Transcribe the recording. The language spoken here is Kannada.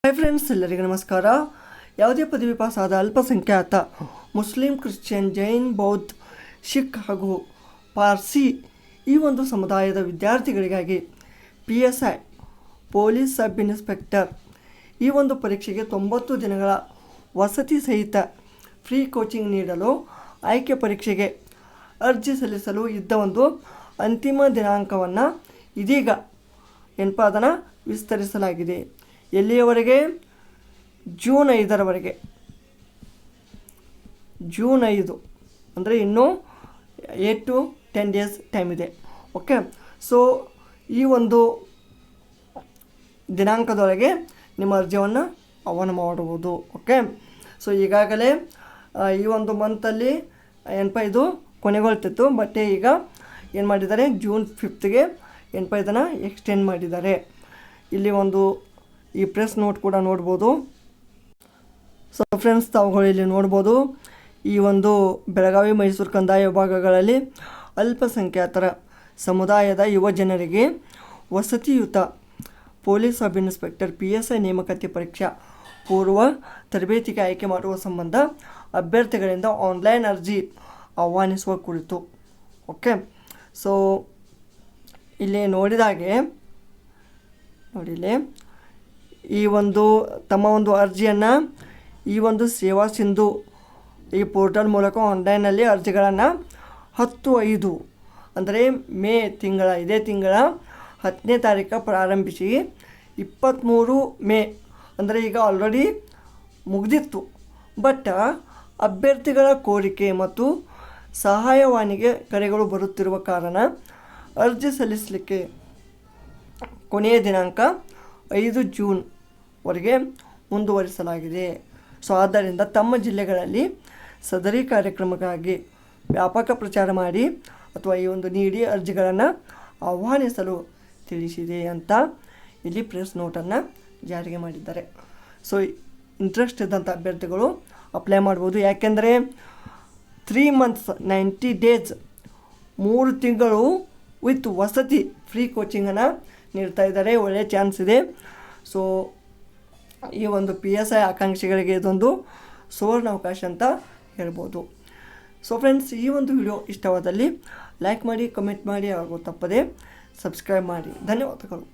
ಹಾಯ್ ಫ್ರೆಂಡ್ಸ್, ಎಲ್ಲರಿಗೂ ನಮಸ್ಕಾರ. ಯಾವುದೇ ಪದವಿ ಪಾಸ್ ಆದ ಅಲ್ಪಸಂಖ್ಯಾತ ಮುಸ್ಲಿಂ, ಕ್ರಿಶ್ಚಿಯನ್, ಜೈನ್, ಬೌದ್ಧ, ಸಿಖ್ ಹಾಗೂ ಪಾರ್ಸಿ ಈ ಒಂದು ಸಮುದಾಯದ ವಿದ್ಯಾರ್ಥಿಗಳಿಗಾಗಿ PSI ಪೊಲೀಸ್ ಸಬ್ ಇನ್ಸ್ಪೆಕ್ಟರ್ ಈ ಒಂದು ಪರೀಕ್ಷೆಗೆ 90 ದಿನಗಳ ವಸತಿ ಸಹಿತ ಫ್ರೀ ಕೋಚಿಂಗ್ ನೀಡಲು ಆಯ್ಕೆ ಪರೀಕ್ಷೆಗೆ ಅರ್ಜಿ ಸಲ್ಲಿಸಲು ಇದ್ದ ಒಂದು ಅಂತಿಮ ದಿನಾಂಕವನ್ನು ಇದೀಗ ಅದನ್ನು ವಿಸ್ತರಿಸಲಾಗಿದೆ. ಎಲ್ಲಿಯವರೆಗೆ? ಜೂನ್ 5ರವರೆಗೆ. ಜೂನ್ 5 ಅಂದರೆ ಇನ್ನೂ 8 to 10 ಡೇಸ್ ಟೈಮ್ ಇದೆ. ಓಕೆ, ಸೊ ಈ ಒಂದು ದಿನಾಂಕದೊಳಗೆ ನಿಮ್ಮ ಅರ್ಜಿಯನ್ನು ಆಹ್ವಾನ ಮಾಡಬಹುದು. ಓಕೆ, ಸೊ ಈಗಾಗಲೇ ಈ ಒಂದು ಮಂತಲ್ಲಿ ಇದು ಕೊನೆಗೊಳ್ತಿತ್ತು. ಬಟ್ ಈಗ ಏನು ಮಾಡಿದ್ದಾರೆ, ಜೂನ್ 5ಗೆ ಇದನ್ನು ಎಕ್ಸ್ಟೆಂಡ್ ಮಾಡಿದ್ದಾರೆ. ಇಲ್ಲಿ ಒಂದು ಈ ಪ್ರೆಸ್ ನೋಟ್ ಕೂಡ ನೋಡ್ಬೋದು. ಸೊ ಫ್ರೆಂಡ್ಸ್, ತಾವುಗಳು ಇಲ್ಲಿ ನೋಡ್ಬೋದು, ಈ ಒಂದು ಬೆಳಗಾವಿ, ಮೈಸೂರು ಕಂದಾಯ ವಿಭಾಗಗಳಲ್ಲಿ ಅಲ್ಪಸಂಖ್ಯಾತರ ಸಮುದಾಯದ ಯುವ ಜನರಿಗೆ ವಸತಿಯುತ ಪೊಲೀಸ್ ಸಬ್ ಇನ್ಸ್ಪೆಕ್ಟರ್ PSI ನೇಮಕಾತಿ ಪರೀಕ್ಷಾ ಪೂರ್ವ ತರಬೇತಿಗೆ ಆಯ್ಕೆ ಮಾಡುವ ಸಂಬಂಧ ಅಭ್ಯರ್ಥಿಗಳಿಂದ ಆನ್ಲೈನ್ ಅರ್ಜಿ ಆಹ್ವಾನಿಸುವ ಕುರಿತು. ಓಕೆ, ಸೊ ಇಲ್ಲಿ ನೋಡಿದಾಗೆ ನೋಡಿಲ್ಲಿ ಈ ಒಂದು ತಮ್ಮ ಒಂದು ಅರ್ಜಿಯನ್ನು ಈ ಒಂದು ಸೇವಾ ಸಿಂಧು ಈ ಪೋರ್ಟಲ್ ಮೂಲಕ ಆನ್ಲೈನಲ್ಲಿ ಅರ್ಜಿಗಳನ್ನು 10/5 ಅಂದರೆ ಇದೇ ತಿಂಗಳ 10ನೇ ತಾರೀಕು ಪ್ರಾರಂಭಿಸಿ 23 ಮೇ ಅಂದರೆ ಈಗ ಆಲ್ರೆಡಿ ಮುಗಿದಿತ್ತು. ಬಟ್ ಅಭ್ಯರ್ಥಿಗಳ ಕೋರಿಕೆ ಮತ್ತು ಸಹಾಯವಾಣಿಗೆ ಕರೆಗಳು ಬರುತ್ತಿರುವ ಕಾರಣ ಅರ್ಜಿ ಸಲ್ಲಿಸಲಿಕ್ಕೆ ಕೊನೆಯ ದಿನಾಂಕ 5 ಜೂನ್ವರೆಗೆ ಮುಂದುವರಿಸಲಾಗಿದೆ. ಸೊ ಆದ್ದರಿಂದ ತಮ್ಮ ಜಿಲ್ಲೆಗಳಲ್ಲಿ ಸದರಿ ಕಾರ್ಯಕ್ರಮಕ್ಕಾಗಿ ವ್ಯಾಪಕ ಪ್ರಚಾರ ಮಾಡಿ ಅಥವಾ ಈ ಒಂದು ನೀಡಿ ಅರ್ಜಿಗಳನ್ನು ಆಹ್ವಾನಿಸಲು ತಿಳಿಸಿದೆ ಅಂತ ಇಲ್ಲಿ ಪ್ರೆಸ್ ನೋಟನ್ನು ಜಾರಿಗೆ ಮಾಡಿದ್ದಾರೆ. ಸೊ ಇಂಟ್ರೆಸ್ಟ್ ಇದ್ದಂಥ ಅಭ್ಯರ್ಥಿಗಳು ಅಪ್ಲೈ ಮಾಡ್ಬೋದು. ಯಾಕೆಂದರೆ 3 months 90 ಡೇಸ್ 3 ತಿಂಗಳು ವಿತ್ ವಸತಿ ಫ್ರೀ ಕೋಚಿಂಗನ್ನು ನೀಡ್ತಾ ಇದ್ದಾರೆ. ಒಳ್ಳೆಯ ಚಾನ್ಸ್ ಇದೆ. ಸೊ ಈ ಒಂದು PSI ಆಕಾಂಕ್ಷಿಗಳಿಗೆ ಇದೊಂದು ಸುವರ್ಣ ಅವಕಾಶ ಅಂತ ಹೇಳ್ಬೋದು. ಸೊ ಫ್ರೆಂಡ್ಸ್, ಈ ಒಂದು ವಿಡಿಯೋ ಇಷ್ಟವಾದಲ್ಲಿ ಲೈಕ್ ಮಾಡಿ, ಕಮೆಂಟ್ ಮಾಡಿ ಹಾಗೂ ತಪ್ಪದೆ ಸಬ್ಸ್ಕ್ರೈಬ್ ಮಾಡಿ. ಧನ್ಯವಾದಗಳು.